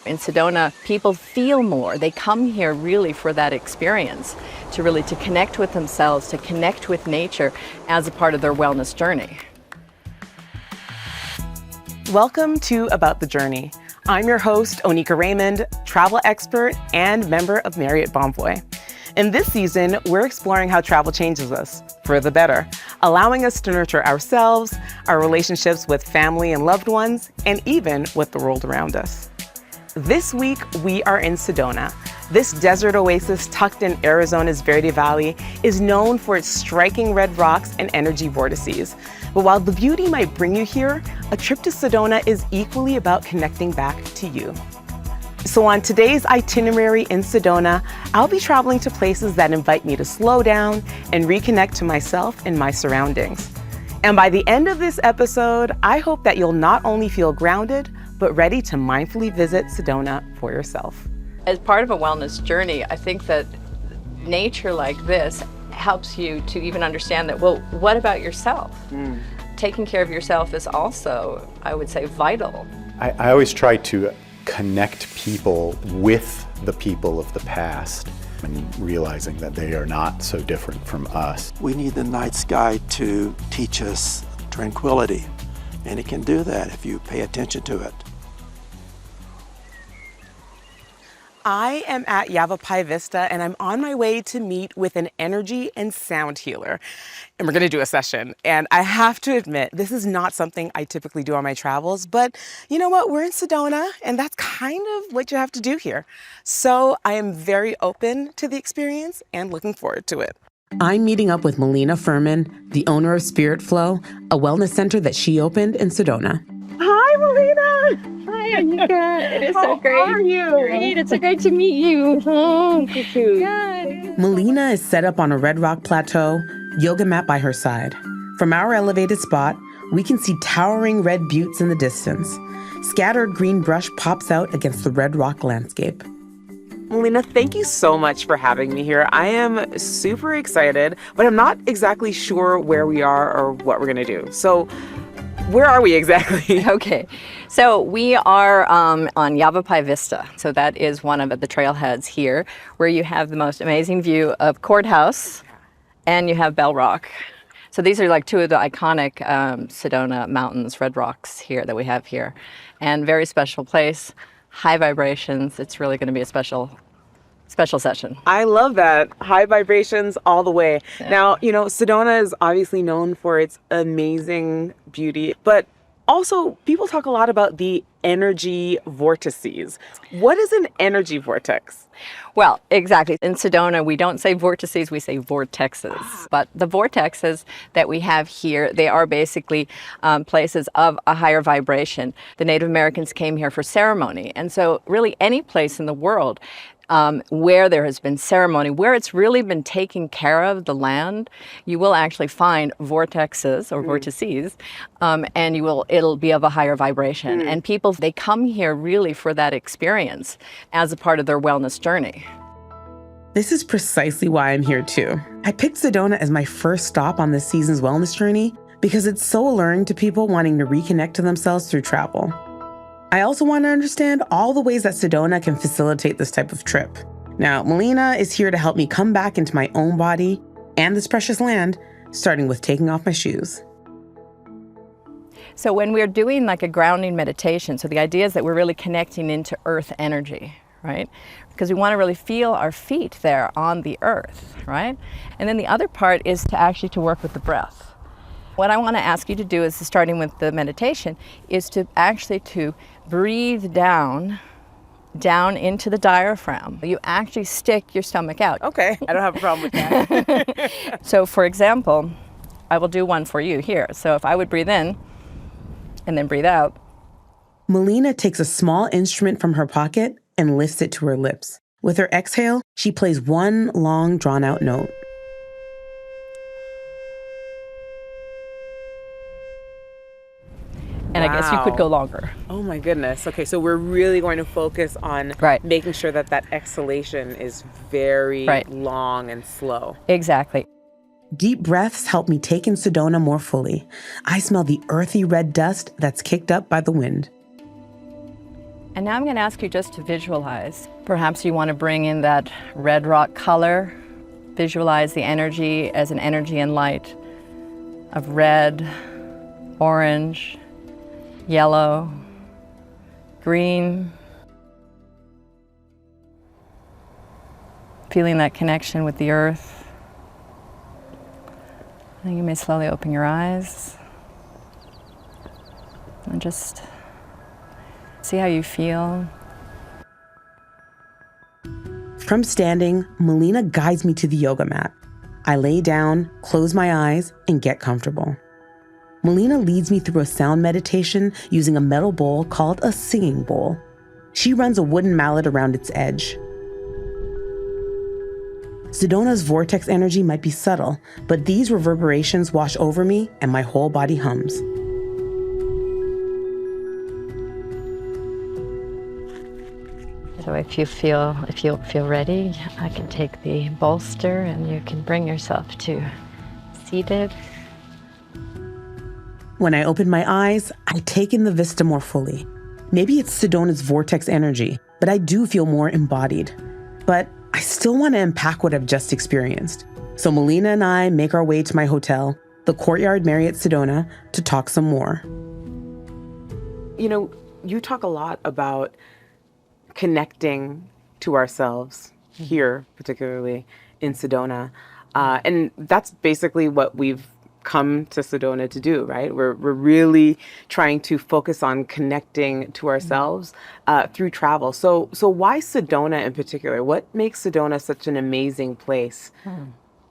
In Sedona, people feel more. They come here really for that experience, to connect with themselves, to connect with nature as a part of their wellness journey. Welcome to About the Journey. I'm your host, Oneika Raymond, travel expert and member of Marriott Bonvoy. In this season, we're exploring how travel changes us for the better, allowing us to nurture ourselves, our relationships with family and loved ones, and even with the world around us. This week, we are in Sedona. This desert oasis tucked in Arizona's Verde Valley is known for its striking red rocks and energy vortices. But while the beauty might bring you here, a trip to Sedona is equally about connecting back to you. So on today's itinerary in Sedona, I'll be traveling to places that invite me to slow down and reconnect to myself and my surroundings. And by the end of this episode, I hope that you'll not only feel grounded, but ready to mindfully visit Sedona for yourself. As part of a wellness journey, I think that nature like this helps you to even understand that, well, what about yourself? Taking care of yourself is also, I would say, vital. I always try to connect people with the people of the past and realizing that they are not so different from us. We need the night sky to teach us tranquility, and it can do that if you pay attention to it. I am at Yavapai Vista and I'm on my way to meet with an energy and sound healer. And we're gonna do a session. And I have to admit, this is not something I typically do on my travels, but you know what? We're in Sedona and that's kind of what you have to do here. So I am very open to the experience and looking forward to it. I'm meeting up with Melina Fuhrmann, the owner of SpiritFlow, a wellness center that she opened in Sedona. Hi, Melina! Hi, Oneika. It is so great. How are you? Great. It's so great to meet you. Oh, good. Melina is set up on a red rock plateau, yoga mat by her side. From our elevated spot, we can see towering red buttes in the distance. Scattered green brush pops out against the red rock landscape. Melina, thank you so much for having me here. I am super excited, but I'm not exactly sure where we are or what we're going to do. So where are we exactly? Okay, so we are on Yavapai Vista. So that is one of the trailheads here where you have the most amazing view of Courthouse and you have Bell Rock. So these are like two of the iconic Sedona mountains, red rocks here that we have here. And very special place, high vibrations. It's really going to be a special session. I love that. High vibrations all the way. Yeah. Now, you know, Sedona is obviously known for its amazing beauty, but also people talk a lot about the energy vortices. What is an energy vortex? Well, exactly. In Sedona, we don't say vortices, we say vortexes. But the vortexes that we have here, they are basically places of a higher vibration. The Native Americans came here for ceremony. And so really any place in the world where there has been ceremony, where it's really been taking care of the land, you will actually find vortexes or vortices, and it'll be of a higher vibration. And people, they come here really for that experience as a part of their wellness journey. This is precisely why I'm here too. I picked Sedona as my first stop on this season's wellness journey because it's so alluring to people wanting to reconnect to themselves through travel. I also want to understand all the ways that Sedona can facilitate this type of trip. Now, Melina is here to help me come back into my own body and this precious land, starting with taking off my shoes. So when we're doing like a grounding meditation, so the idea is that we're really connecting into earth energy, right? Because we want to really feel our feet there on the earth, right? And then the other part is to actually to work with the breath. What I want to ask you to do is, starting with the meditation, is to actually to breathe down into the diaphragm. You actually stick your stomach out. Okay, I don't have a problem with that. So for example, I will do one for you here. So if I would breathe in and then breathe out. Melina takes a small instrument from her pocket and lifts it to her lips. With her exhale, she plays one long drawn-out note. And I guess you could go longer. Oh my goodness. Okay, so we're really going to focus on making sure that that exhalation is very long and slow. Exactly. Deep breaths help me take in Sedona more fully. I smell the earthy red dust that's kicked up by the wind. And now I'm going to ask you just to visualize. Perhaps you want to bring in that red rock color. Visualize the energy as an energy and light of red, orange, yellow, green. Feeling that connection with the earth. And you may slowly open your eyes and just see how you feel. From standing, Melina guides me to the yoga mat. I lay down, close my eyes, and get comfortable. Melina leads me through a sound meditation using a metal bowl called a singing bowl. She runs a wooden mallet around its edge. Sedona's vortex energy might be subtle, but these reverberations wash over me and my whole body hums. So if you feel ready, I can take the bolster and you can bring yourself to seated. When I open my eyes, I take in the vista more fully. Maybe it's Sedona's vortex energy, but I do feel more embodied. But I still want to unpack what I've just experienced. So Melina and I make our way to my hotel, the Courtyard Marriott Sedona, to talk some more. You know, you talk a lot about connecting to ourselves here, particularly in Sedona. And that's basically what we've come to Sedona to do, right? We're really trying to focus on connecting to ourselves through travel. So why Sedona in particular? What makes Sedona such an amazing place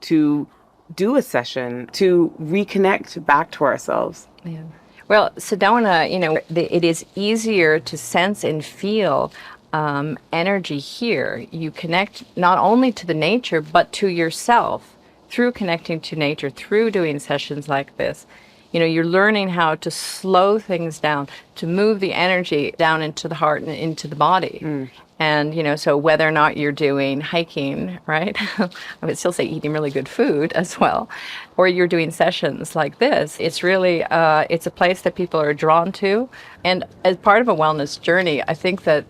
to do a session, to reconnect back to ourselves? Yeah. Well, Sedona, it is easier to sense and feel energy here. You connect not only to the nature, but to yourself through connecting to nature, through doing sessions like this. You're learning how to slow things down, to move the energy down into the heart and into the body. And, so whether or not you're doing hiking, right? I would still say eating really good food as well, or you're doing sessions like this, it's really, it's a place that people are drawn to. And as part of a wellness journey, I think that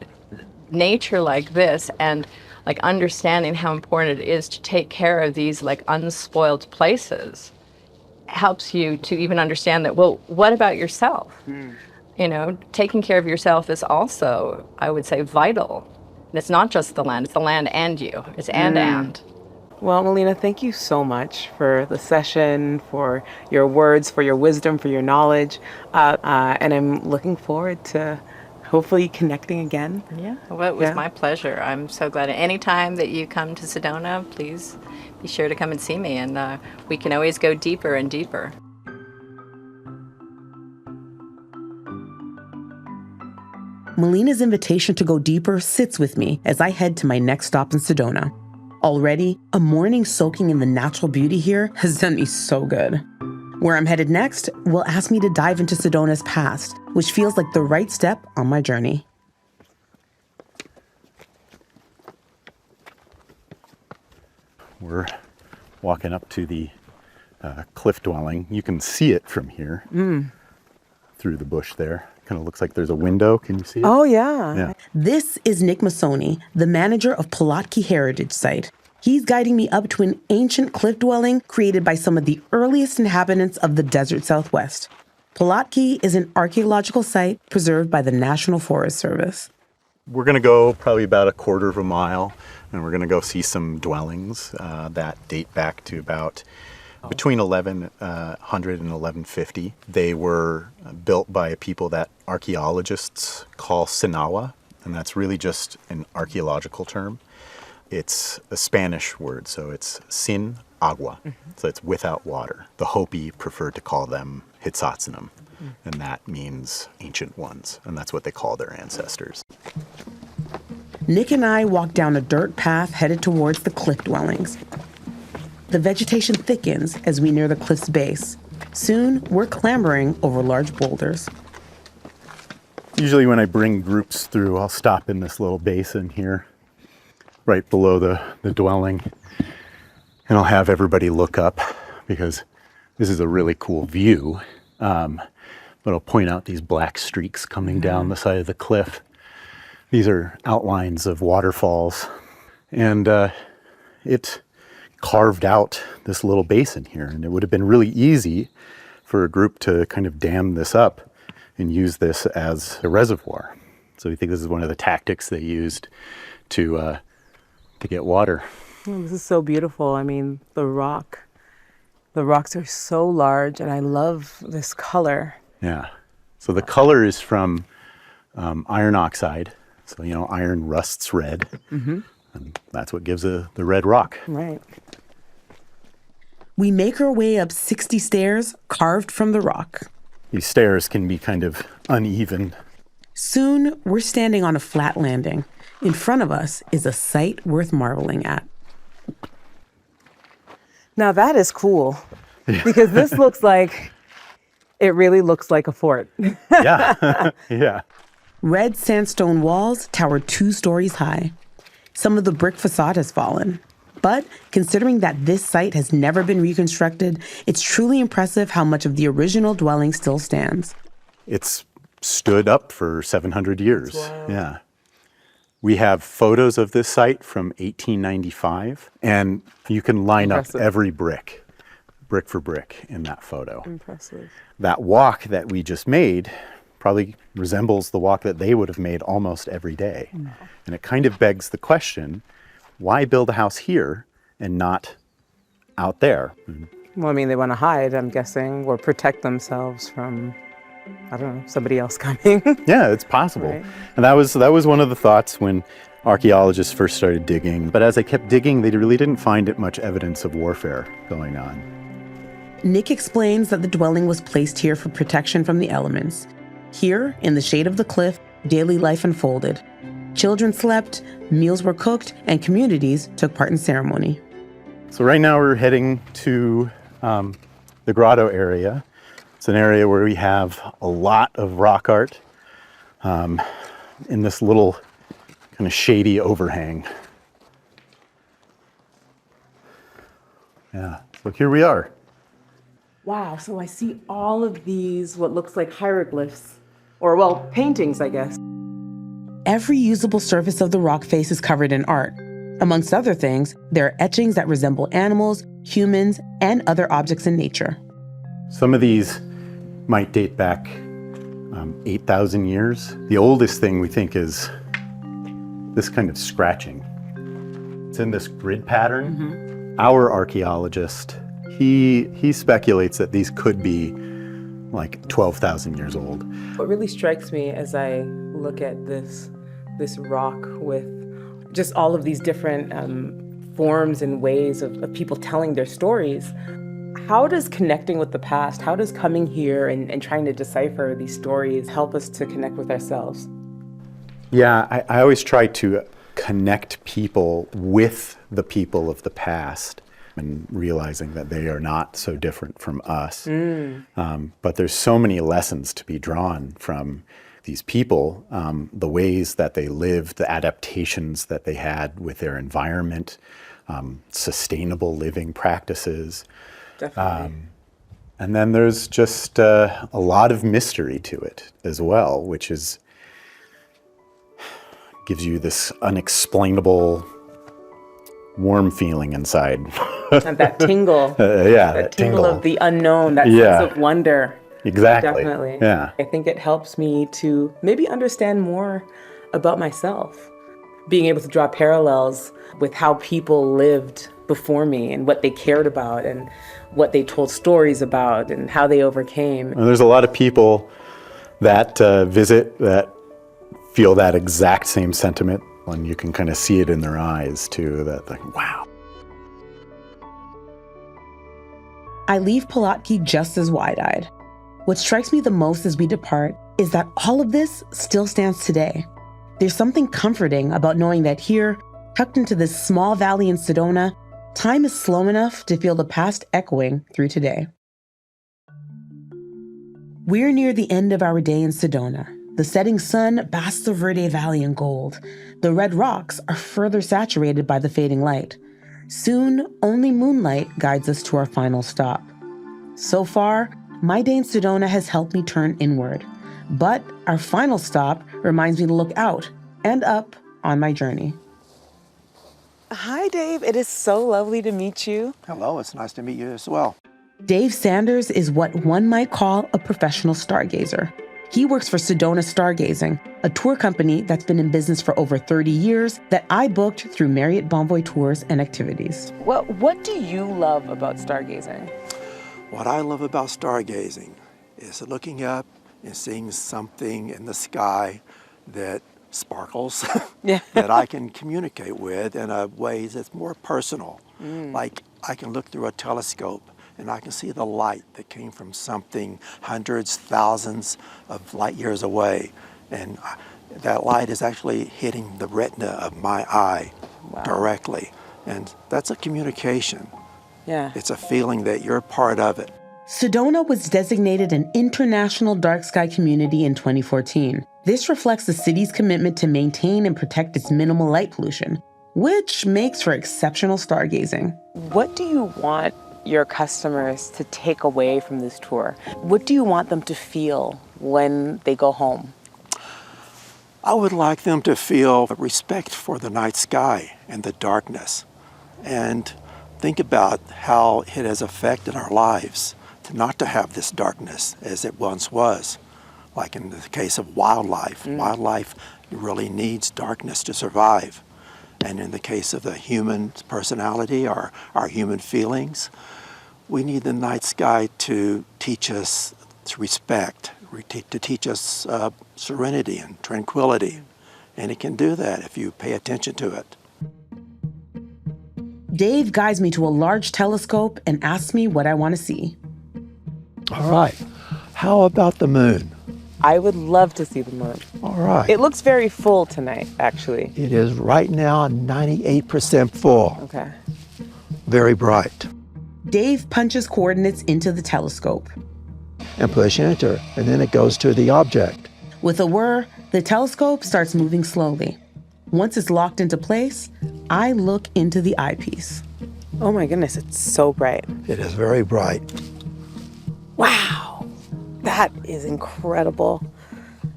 nature like this and like understanding how important it is to take care of these like unspoiled places helps you to even understand that, well, what about yourself? Taking care of yourself is also, I would say, vital. And it's not just the land, it's the land and you. It's and. Well, Melina, thank you so much for the session, for your words, for your wisdom, for your knowledge. And I'm looking forward to hopefully connecting again. Yeah, well, it was my pleasure. I'm so glad. Anytime that you come to Sedona, please be sure to come and see me, and we can always go deeper and deeper. Melina's invitation to go deeper sits with me as I head to my next stop in Sedona. Already, a morning soaking in the natural beauty here has done me so good. Where I'm headed next will ask me to dive into Sedona's past, which feels like the right step on my journey. We're walking up to the cliff dwelling. You can see it from here through the bush there. Kind of looks like there's a window. Can you see it? Oh, yeah. Yeah. This is Nick Masoni, the manager of Palatki Heritage Site. He's guiding me up to an ancient cliff dwelling created by some of the earliest inhabitants of the desert Southwest. Palatki is an archaeological site preserved by the National Forest Service. We're going to go probably about a quarter of a mile, and we're going to go see some dwellings that date back to about between 1100 and 1150. They were built by a people that archaeologists call Sinawa, and that's really just an archaeological term. It's a Spanish word, so it's sin agua, so it's without water. The Hopi preferred to call them Hitsatsinam, and that means ancient ones, and that's what they call their ancestors. Nick and I walk down a dirt path headed towards the cliff dwellings. The vegetation thickens as we near the cliff's base. Soon, we're clambering over large boulders. Usually when I bring groups through, I'll stop in this little basin here, right below the dwelling, and I'll have everybody look up because this is a really cool view. But I'll point out these black streaks coming down the side of the cliff. These are outlines of waterfalls, and it carved out this little basin here, and it would have been really easy for a group to kind of dam this up and use this as a reservoir. So we think this is one of the tactics they used to get water. Oh, this is so beautiful. I mean, the rocks are so large, and I love this color. Yeah. So the color is from iron oxide. So, you know, iron rusts red, and that's what gives the red rock. Right. We make our way up 60 stairs carved from the rock. These stairs can be kind of uneven. Soon, we're standing on a flat landing. In front of us is a sight worth marveling at. Now that is cool, because this looks like, it really looks like a fort. Yeah, yeah. Red sandstone walls tower 2 stories high. Some of the brick facade has fallen. But considering that this site has never been reconstructed, it's truly impressive how much of the original dwelling still stands. It's stood up for 700 years. Wow. Yeah. We have photos of this site from 1895, and you can line Impressive. up every brick for brick in that photo. Impressive. That walk that we just made probably resembles the walk that they would have made almost every day. No. And it kind of begs the question, why build a house here and not out there? Well, I mean, they want to hide, I'm guessing, or protect themselves from, I don't know, somebody else coming. Yeah, it's possible. Right. And that was one of the thoughts when archaeologists first started digging. But as they kept digging, they really didn't find much evidence of warfare going on. Nick explains that the dwelling was placed here for protection from the elements. Here, in the shade of the cliff, daily life unfolded. Children slept, meals were cooked, and communities took part in ceremony. So right now we're heading to the grotto area. It's an area where we have a lot of rock art in this little kind of shady overhang. Yeah, so here we are. Wow, so I see all of these, what looks like hieroglyphs, or well, paintings, I guess. Every usable surface of the rock face is covered in art. Amongst other things, there are etchings that resemble animals, humans, and other objects in nature. Some of these might date back 8,000 years. The oldest thing we think is this kind of scratching. It's in this grid pattern. Our archaeologist, he speculates that these could be like 12,000 years old. What really strikes me as I look at this rock with just all of these different forms and ways of people telling their stories, how does connecting with the past, how does coming here and trying to decipher these stories help us to connect with ourselves? Yeah, I always try to connect people with the people of the past and realizing that they are not so different from us. But there's so many lessons to be drawn from these people, the ways that they lived, the adaptations that they had with their environment, sustainable living practices. Definitely. And then there's just a lot of mystery to it as well, which gives you this unexplainable warm feeling inside. And that tingle. Yeah, that tingle of the unknown, that Yeah. sense of wonder. Exactly. Definitely. Yeah. I think it helps me to maybe understand more about myself. Being able to draw parallels with how people lived before me and what they cared about and what they told stories about and how they overcame. And there's a lot of people that visit that feel that exact same sentiment, and you can kind of see it in their eyes too, that like, wow. I leave Palatki just as wide-eyed. What strikes me the most as we depart is that all of this still stands today. There's something comforting about knowing that here, tucked into this small valley in Sedona, time is slow enough to feel the past echoing through today. We're near the end of our day in Sedona. The setting sun basks the Verde Valley in gold. The red rocks are further saturated by the fading light. Soon, only moonlight guides us to our final stop. So far, my day in Sedona has helped me turn inward. But our final stop reminds me to look out and up on my journey. Hi, Dave. It is so lovely to meet you. Hello, it's nice to meet you as well. Dave Sanders is what one might call a professional stargazer. He works for Sedona Stargazing, a tour company that's been in business for over 30 years that I booked through Marriott Bonvoy Tours and Activities. Well, what do you love about stargazing? What I love about stargazing is looking up and seeing something in the sky that sparkles Yeah. that I can communicate with in a way that's more personal. Like I can look through a telescope and I can see the light that came from something hundreds, thousands of light years away. And that light is actually hitting the retina of my eye directly. And that's a communication. Yeah. It's a feeling that you're part of it. Sedona was designated an international dark sky community in 2014. This reflects the city's commitment to maintain and protect its minimal light pollution, which makes for exceptional stargazing. What do you want your customers to take away from this tour? What do you want them to feel when they go home? I would like them to feel respect for the night sky and the darkness, and think about how it has affected our lives not to have this darkness as it once was. Like in the case of wildlife, wildlife really needs darkness to survive. And in the case of the human personality, our human feelings, we need the night sky to teach us respect, to teach us serenity and tranquility. And it can do that if you pay attention to it. Dave guides me to a large telescope and asks me what I want to see. All right, how about the moon? I would love to see the moon. All right. It looks very full tonight, actually. It is right now 98% full. Okay. Very bright. Dave punches coordinates into the telescope. And push enter, and then it goes to the object. With a whir, the telescope starts moving slowly. Once it's locked into place, I look into the eyepiece. Oh my goodness, it's so bright. It is very bright. Wow, that is incredible.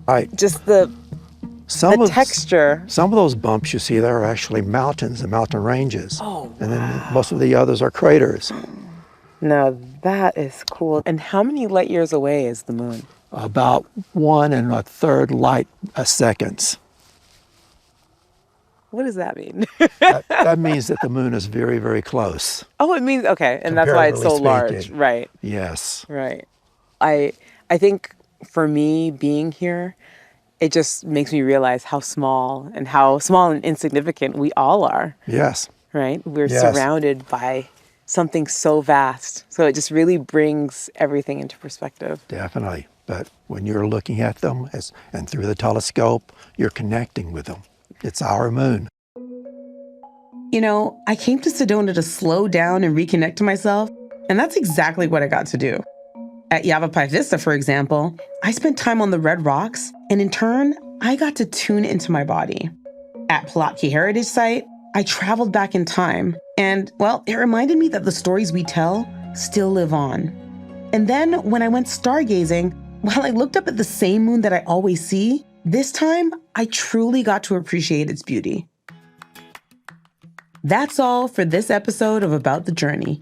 Right. Just the texture. Some of those bumps you see there are actually mountains and mountain ranges. Oh, and then most of the others are craters. Now that is cool. And how many light years away is the moon? About 1 1/3 light seconds. What does that mean? that means that the moon is very, very close. Oh, it means, okay. And that's why it's so large. Speaking. Right. Yes. Right. I think for me being here, it just makes me realize how small and insignificant we all are. Yes. Right? We're Yes. surrounded by something so vast. So it just really brings everything into perspective. Definitely. But when you're looking at them and through the telescope, you're connecting with them. It's our moon. You know, I came to Sedona to slow down and reconnect to myself, and that's exactly what I got to do. At Yavapai Vista, for example, I spent time on the red rocks, and in turn, I got to tune into my body. At Palatki Heritage Site, I traveled back in time, and, well, it reminded me that the stories we tell still live on. And then when I went stargazing, while I looked up at the same moon that I always see, this time, I truly got to appreciate its beauty. That's all for this episode of About the Journey.